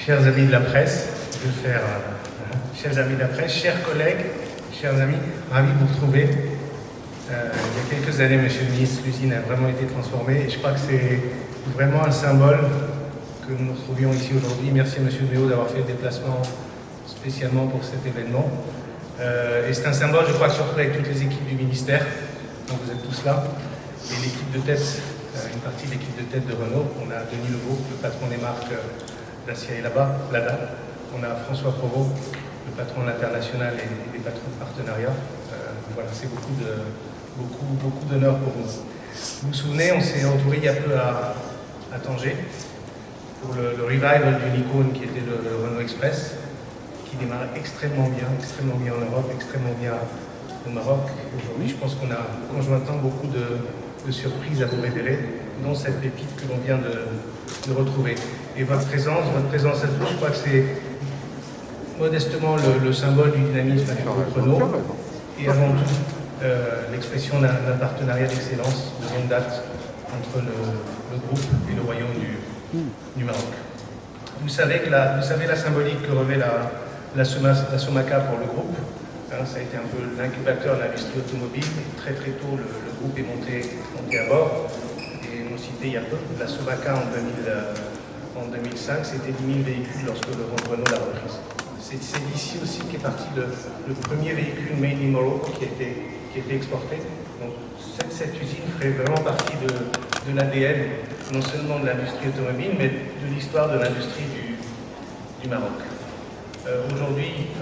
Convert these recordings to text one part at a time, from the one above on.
chers amis de la presse, je vais le faire, chers amis de la presse, chers collègues, chers amis, ravi de vous retrouver. Il y a quelques années, Monsieur le ministre, l'usine a vraiment été transformée et je crois que c'est vraiment un symbole que nous nous retrouvions ici aujourd'hui. Merci à Monsieur Méo d'avoir fait le déplacement spécialement pour cet événement. Et c'est un symbole, je crois, surtout avec toutes les équipes du ministère, donc vous êtes tous là, et l'équipe de tête, une partie de l'équipe de tête de Renault. On a Denis Levaux, le patron des marques Dacia et Lada. On a François Provost, le patron de l'international et les patrons de partenariat. Voilà, c'est beaucoup d'honneur pour vous. Vous vous souvenez, on s'est entouré il y a peu à Tanger pour le revival d'une icône qui était le Renault Express, qui démarre extrêmement bien en Europe, extrêmement bien au Maroc. Aujourd'hui, je pense qu'on a conjointement beaucoup de surprises à vous révéler, dont cette pépite que l'on vient de retrouver. Et votre présence à tous, je crois que c'est modestement le symbole du dynamisme avec Renault, et avant tout l'expression d'un partenariat d'excellence de longue date entre le groupe et le royaume du Maroc. Vous savez la symbolique que revêt la Somaca pour le groupe. Ça a été un peu l'incubateur de l'industrie automobile. Et très tôt, le groupe est monté à bord. Et nous cité il y a peu, la Somaca en 2005, c'était 10 000 véhicules lorsque le Renault l'a reprise. C'est d'ici aussi qu'est parti le premier véhicule made in Morocco qui a été exporté. Donc cette usine ferait vraiment partie de l'ADN, non seulement de l'industrie automobile, mais de l'histoire de l'industrie du Maroc. Aujourd'hui,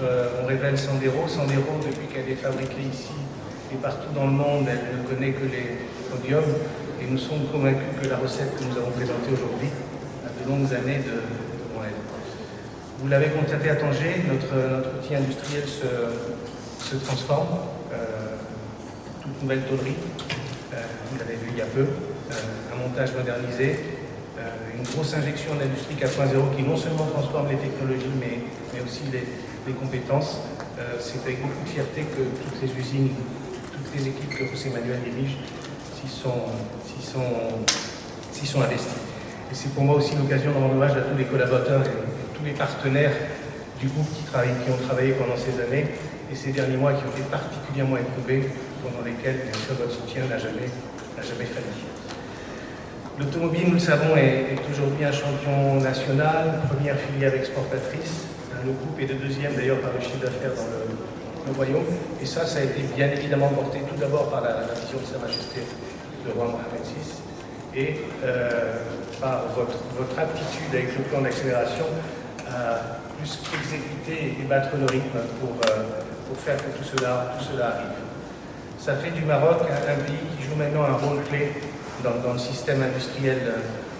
on révèle Sandero. Sandero, depuis qu'elle est fabriquée ici et partout dans le monde, elle ne connaît que les podiums. Et nous sommes convaincus que la recette que nous avons présentée aujourd'hui a de longues années devant elle. Vous l'avez constaté à Tanger, notre outil industriel se transforme. Toute nouvelle tôlerie, vous l'avez vu il y a peu, un montage modernisé, une grosse injection d'industrie 4.0 qui non seulement transforme les technologies, mais aussi les compétences. C'est avec beaucoup de fierté que toutes les usines, toutes les équipes que José Manuel dirige s'y sont investies. Et c'est pour moi aussi l'occasion de rendre hommage à tous les collaborateurs et tous les partenaires du groupe qui ont travaillé pendant ces années et ces derniers mois qui ont été particulièrement éprouvés, pendant lesquels, bien sûr, votre soutien n'a jamais failli. L'automobile, nous le savons, est aujourd'hui un champion national, première filière exportatrice. Le groupe est le deuxième d'ailleurs par le chiffre d'affaires dans le royaume. Et ça a été bien évidemment porté tout d'abord par la vision de Sa Majesté le roi Mohamed VI et par votre aptitude avec le plan d'accélération à plus qu'exécuter et battre le rythme pour faire que tout cela arrive. Ça fait du Maroc un pays qui joue maintenant un rôle clé dans le système industriel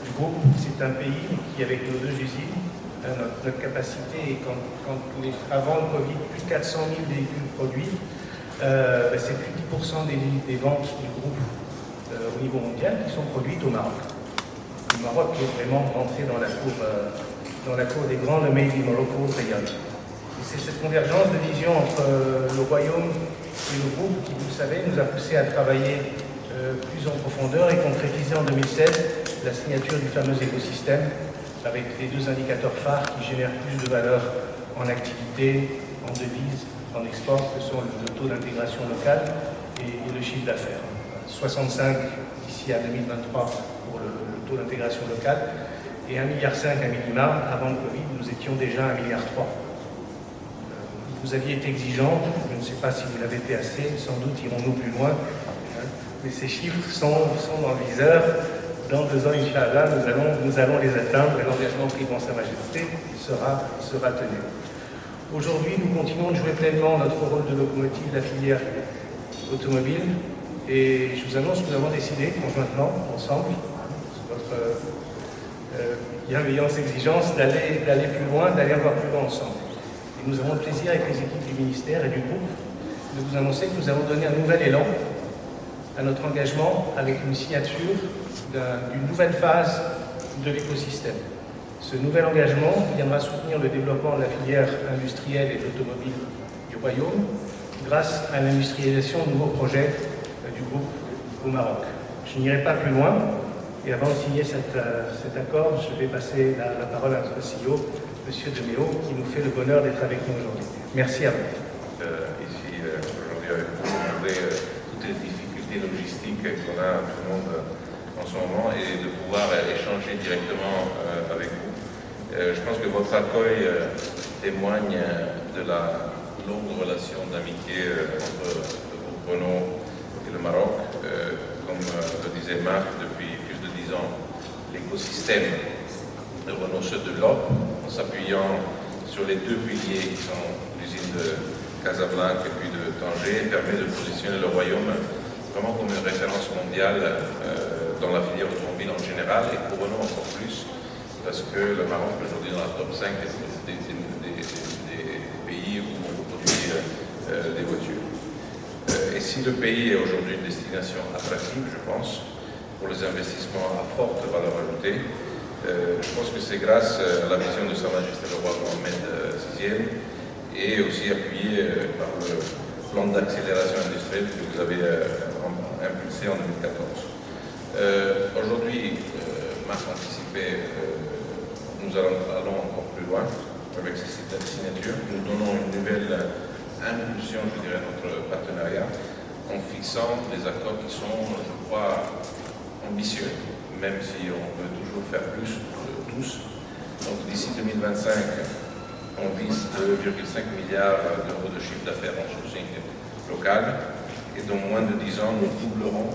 du groupe. C'est un pays qui, avec nos deux usines, notre capacité, et avant le Covid, plus de 400 000 véhicules produits, c'est plus de 10% des ventes du groupe au niveau mondial qui sont produites au Maroc. Le Maroc est vraiment rentré dans la cour des grands, le Made in Morocco rayonne. Et c'est cette convergence de vision entre le royaume et le groupe qui, vous le savez, nous a poussé à travailler plus en profondeur et concrétiser en 2016 la signature du fameux écosystème avec les deux indicateurs phares qui génèrent plus de valeur en activité, en devises, en export, que sont le taux d'intégration locale et le chiffre d'affaires. 65 d'ici à 2023 pour le taux d'intégration locale et 1,5 milliard à minima. Avant le Covid, nous étions déjà à 1,3 milliard. Vous aviez été exigeant, je ne sais pas si vous l'avez été assez, sans doute irons-nous plus loin, mais ces chiffres sont dans le viseur. Dans 2 ans, Inch'Allah, nous allons les atteindre et l'engagement pris dans Sa Majesté sera tenu. Aujourd'hui, nous continuons de jouer pleinement notre rôle de locomotive de la filière automobile et je vous annonce que nous avons décidé conjointement, ensemble, sous votre bienveillance, exigence, d'aller plus loin, d'aller encore plus loin ensemble. Et nous avons le plaisir avec les équipes du ministère et du groupe de vous annoncer que nous avons donné un nouvel élan à notre engagement avec une signature d'une nouvelle phase de l'écosystème. Ce nouvel engagement viendra soutenir le développement de la filière industrielle et de l'automobile du royaume grâce à l'industrialisation de nouveaux projets du groupe au Maroc. Je n'irai pas plus loin et avant de signer cet accord, je vais passer la parole à notre CEO, Monsieur de Méo, qui nous fait le bonheur d'être avec nous aujourd'hui. Merci à vous. Ici, aujourd'hui avec vous, malgré toutes les difficultés logistiques qu'on a tout le monde en ce moment, et de pouvoir échanger directement avec vous. Je pense que votre accueil témoigne de la longue relation d'amitié entre le groupe Renault et le Maroc. Comme le disait Marc, depuis plus de 10 ans, l'écosystème de Renault se développe en s'appuyant sur les deux piliers qui sont l'usine de Casablanca et puis de Tanger, permet de positionner le royaume vraiment comme une référence mondiale dans la filière automobile en général, et pour Renault encore plus, parce que le Maroc aujourd'hui dans la top 5 des pays où on produit des voitures. Et si le pays est aujourd'hui une destination attractive, je pense, pour les investissements à forte valeur ajoutée, je pense que c'est grâce à la vision de Sa Majesté le roi Mohamed VI et aussi appuyé par le plan d'accélération industrielle que vous avez impulsé en 2014. Aujourd'hui, Marc anticipait, nous allons encore plus loin avec ces signatures. Nous donnons une nouvelle impulsion, je dirais, à notre partenariat en fixant des accords qui sont, je crois, ambitieux, même si on peut toujours faire plus tous. Donc d'ici 2025, on vise 2,5 milliards d'euros de chiffre d'affaires en sourcing local, et dans moins de 10 ans, nous doublerons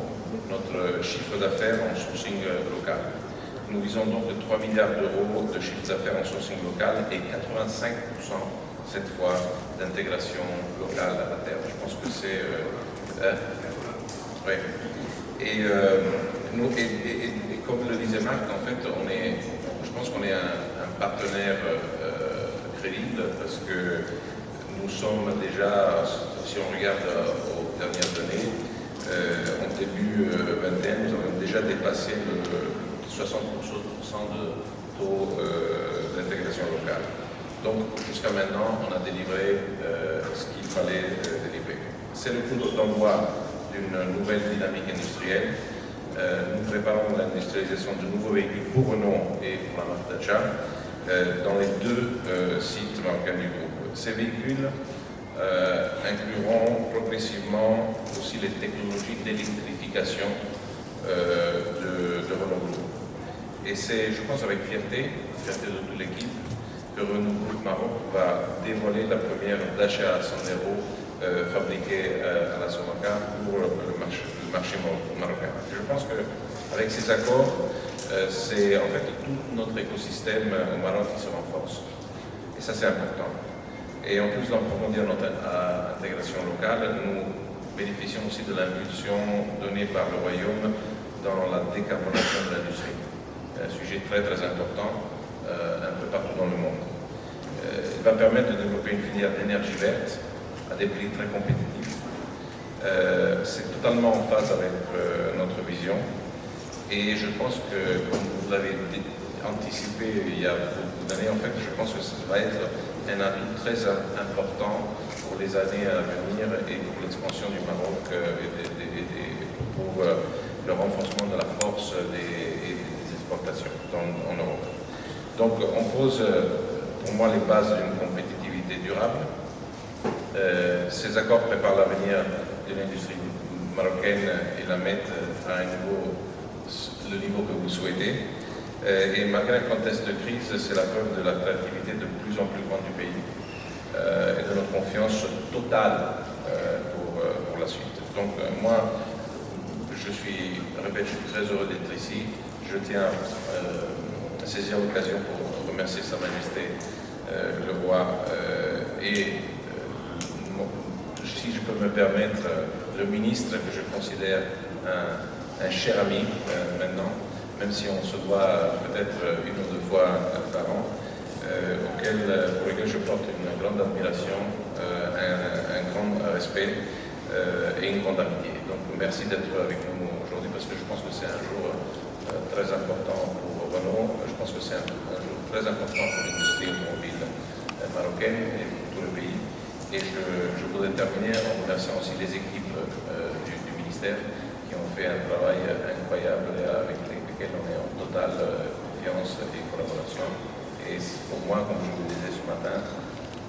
notre chiffre d'affaires en sourcing local. Nous visons donc 3 milliards d'euros de chiffre d'affaires en sourcing local et 85% cette fois d'intégration locale à terme. Je pense que c'est... ouais. Et comme le disait Marc, en fait, je pense qu'on est un partenaire crédible, parce que nous sommes déjà, si on regarde aux dernières années, en début 2021, nous avons déjà dépassé le 60% de taux d'intégration locale. Donc, jusqu'à maintenant, on a délivré ce qu'il fallait délivrer. C'est le coup d'envoi d'une nouvelle dynamique industrielle. Nous préparons l'industrialisation de nouveaux véhicules pour Renault et pour la marque Dacia dans les deux sites marocains du groupe. Ces véhicules incluront progressivement aussi les technologies d'électrification de Renault Group. Et c'est, je pense, avec fierté de toute l'équipe, que Renault Group Maroc va dévoiler la première Dacia Sandero fabriquée à la Somaca pour le marché marocain. Je pense qu'avec ces accords, c'est en fait tout notre écosystème au Maroc qui se renforce. Et ça, c'est important. Et en plus d'approfondir notre intégration locale, nous bénéficions aussi de l'impulsion donnée par le Royaume dans la décarbonation de l'industrie. Un sujet très très important un peu partout dans le monde. Il va permettre de développer une filière d'énergie verte à des prix très compétitifs. C'est totalement en phase avec notre vision. Et je pense que, comme vous l'avez anticipé il y a beaucoup d'années, en fait, je pense que ça va être un atout très important pour les années à venir et pour l'expansion du Maroc et pour le renforcement de la force des exportations en Europe. Donc, on pose pour moi les bases d'une compétitivité durable. Ces accords préparent l'avenir de l'industrie marocaine et la mettent à le niveau que vous souhaitez. Et malgré un contexte de crise, c'est la preuve de l'attractivité de plus en plus grande du pays et de notre confiance totale pour la suite. Donc moi, je suis très heureux d'être ici. Je tiens à saisir l'occasion pour remercier Sa Majesté le roi et si je peux me permettre, le ministre que je considère un cher ami maintenant, même si on se voit peut-être une ou deux fois par an, pour lequel je porte une grande admiration, un grand respect et une grande amitié. Donc merci d'être avec nous aujourd'hui, parce que je pense que c'est un jour très important pour Renault, je pense que c'est un jour très important pour l'industrie automobile marocaine et pour tout le pays. Et je voudrais terminer en remerciant aussi les équipes du ministère qui ont fait un travail incroyable et avec lesquels on est en totale confiance et collaboration. Et pour moi, comme je vous le disais ce matin,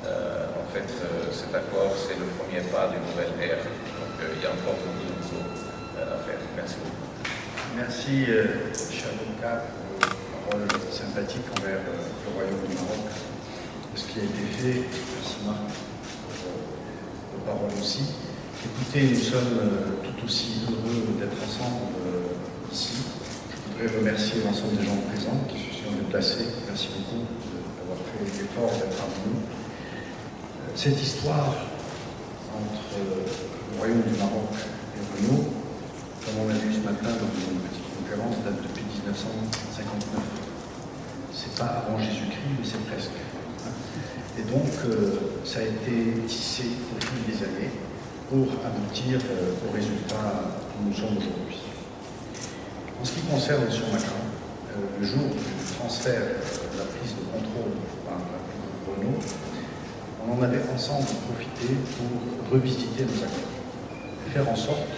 en fait, cet accord, c'est le premier pas d'une nouvelle ère. Donc, il y a encore beaucoup de choses à faire. Merci beaucoup. Merci, cher avocat, pour vos paroles sympathiques envers le Royaume du Maroc. Ce qui a été fait, merci Marc, pour vos paroles aussi. Écoutez, nous sommes tout aussi heureux d'être ensemble ici. Je voudrais remercier l'ensemble des gens présents qui se sont déplacés. Merci beaucoup d'avoir fait l'effort d'être parmi nous. Cette histoire entre le Royaume du Maroc et Renault, comme on l'a vu ce matin dans une petite conférence, date depuis 1959. C'est pas avant Jésus-Christ, mais c'est presque. Et donc, ça a été tissé au fil des années pour aboutir au résultat où nous sommes aujourd'hui. En ce qui concerne M. Macron, le jour du transfert de la prise de contrôle par Renault, on en avait ensemble profité pour revisiter nos accords et faire en sorte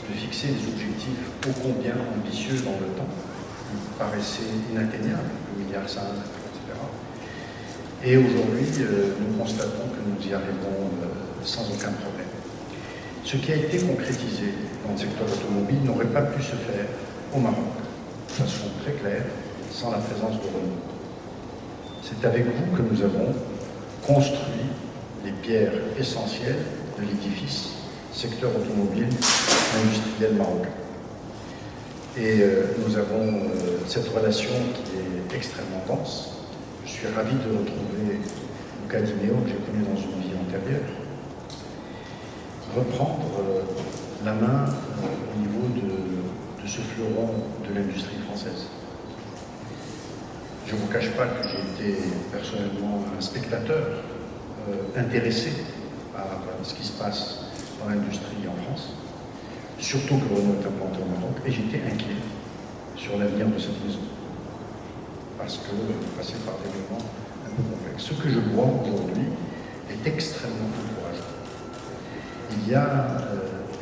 de fixer des objectifs ô combien ambitieux dans le temps, qui paraissaient inatteignables, le milliard 5, etc. Et aujourd'hui, nous constatons que nous y arrivons sans aucun problème. Ce qui a été concrétisé dans le secteur automobile n'aurait pas pu se faire au Maroc, de façon très claire, sans la présence de Renault. C'est avec vous que nous avons construit les pierres essentielles de l'édifice secteur automobile industriel marocain. Et nous avons cette relation qui est extrêmement dense. Je suis ravi de retrouver Luca Di Meo, que j'ai connu dans une vie antérieure, reprendre la main au niveau de ce fleuron de l'industrie française. Je ne vous cache pas que j'ai été personnellement un spectateur intéressé par ce qui se passe dans l'industrie en France, surtout que Renault est implanté au Maroc, et j'étais inquiet sur l'avenir de cette maison, parce que passer par des éléments un peu complexes. Ce que je vois aujourd'hui est extrêmement encourageant. Il y a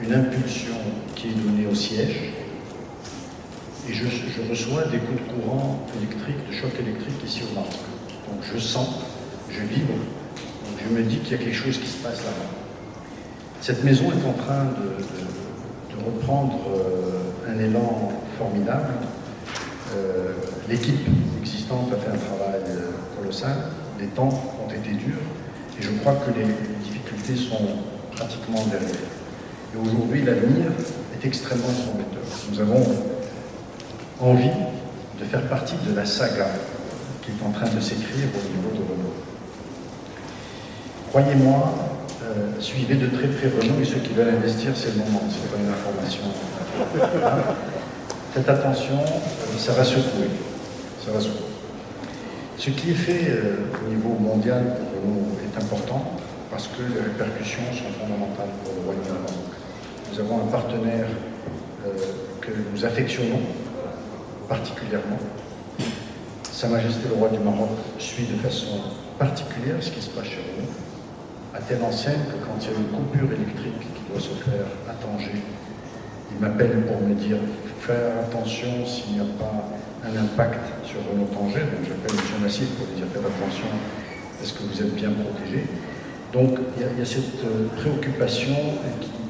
une impulsion qui est donnée au siège, et je reçois des coups de courant électrique, de choc électrique ici au Maroc. Donc je sens, je vibre, donc je me dis qu'il y a quelque chose qui se passe là-bas. Cette maison est en train de reprendre un élan formidable. L'équipe existante a fait un travail colossal, les temps ont été durs, et je crois que les difficultés sont pratiquement derrière. Et aujourd'hui, l'avenir est extrêmement prometteur. Nous avons envie de faire partie de la saga qui est en train de s'écrire au niveau de Renault. Croyez-moi, suivez de très près Renault, et ceux qui veulent investir, c'est le moment, c'est pas une information. Faites attention, ça va secouer. Ça va secouer. Ce qui est fait au niveau mondial pour Renault est important parce que les répercussions sont fondamentales pour le Royaume-Uni. Nous avons un partenaire que nous affectionnons particulièrement. Sa Majesté le Roi du Maroc suit de façon particulière ce qui se passe chez Renault, à telle enseigne que quand il y a une coupure électrique qui doit se faire à Tanger, il m'appelle pour me dire faire attention s'il n'y a pas un impact sur Renault Tanger. Donc j'appelle M. Nassif pour lui dire faites attention, est-ce que vous êtes bien protégé? Donc il y a cette préoccupation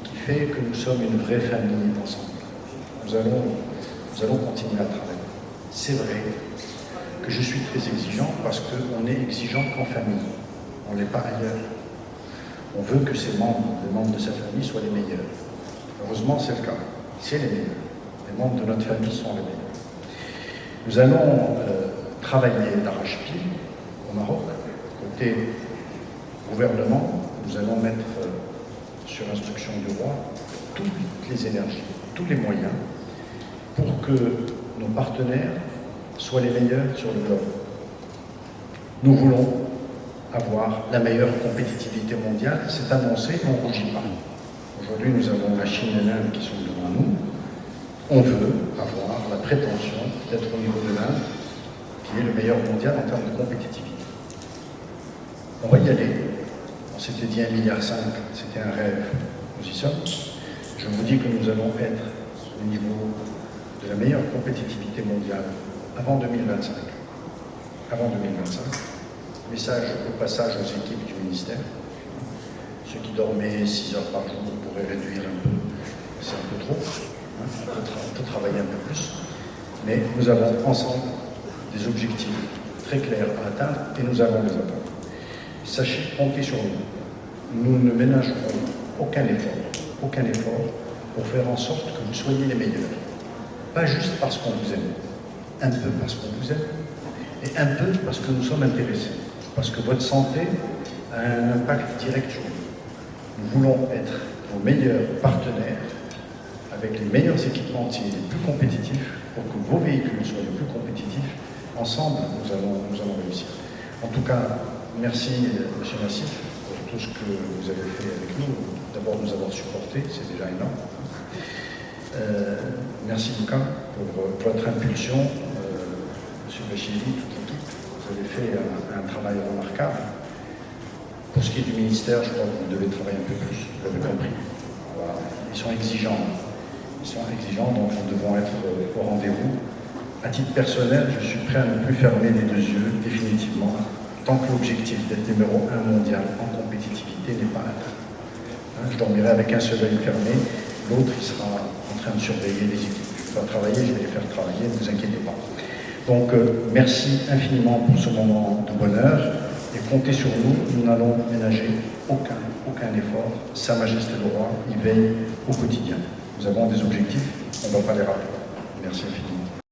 qui fait que nous sommes une vraie famille ensemble. Nous allons continuer à travailler. C'est vrai que je suis très exigeant parce qu'on est exigeant qu'en famille. On n'est pas ailleurs. On veut que les membres de sa famille soient les meilleurs. Heureusement, c'est le cas. C'est les meilleurs. Les membres de notre famille sont les meilleurs. Nous allons travailler d'arrache-pied au Maroc. Côté gouvernement, nous allons mettre sur instruction du roi toutes les énergies, tous les moyens pour que nos partenaires soient les meilleurs sur le globe. Nous voulons avoir la meilleure compétitivité mondiale, c'est annoncé, mais on ne rougit pas. Aujourd'hui, nous avons la Chine et l'Inde qui sont devant nous. On veut avoir la prétention d'être au niveau de l'Inde, qui est le meilleur mondial en termes de compétitivité. On va y aller. On s'était dit 1,5 milliard, c'était un rêve. Nous y sommes. Je vous dis que nous allons être au niveau de la meilleure compétitivité mondiale avant 2025. avant 2025. Message au passage aux équipes du ministère. Ceux qui dormaient 6 heures par jour pourraient réduire un peu, c'est un peu trop. Hein, on peut travailler un peu plus. Mais nous avons ensemble des objectifs très clairs à atteindre et nous allons les atteindre. Sachez, comptez sur nous. Nous ne ménagerons aucun effort pour faire en sorte que vous soyez les meilleurs. Pas juste parce qu'on vous aime, un peu parce qu'on vous aime, et un peu parce que nous sommes intéressés, parce que votre santé a un impact direct sur nous. Nous voulons être vos meilleurs partenaires, avec les meilleurs équipementiers, les plus compétitifs, pour que vos véhicules soient les plus compétitifs. Ensemble, nous allons réussir. En tout cas, merci M. Nassif pour tout ce que vous avez fait avec nous. D'abord nous avoir supportés, c'est déjà énorme. Merci Lucas pour votre impulsion. M. Bachili, toute l'équipe, vous avez fait un travail remarquable. Pour ce qui est du ministère, je crois que vous devez travailler un peu plus, vous l'avez compris. Voilà. Ils sont exigeants, donc nous devons être au rendez-vous. À titre personnel, je suis prêt à ne plus fermer les deux yeux, définitivement, tant que l'objectif d'être numéro 1 mondial en compétitivité n'est pas atteint. Hein, je dormirai avec un seul œil fermé, l'autre il sera en train de surveiller les équipes. Je vais travailler, je vais les faire travailler, ne vous inquiétez pas. Donc merci infiniment pour ce moment de bonheur et comptez sur nous, nous n'allons ménager aucun effort. Sa Majesté le Roi y veille au quotidien. Nous avons des objectifs, on ne va pas les rappeler. Merci infiniment.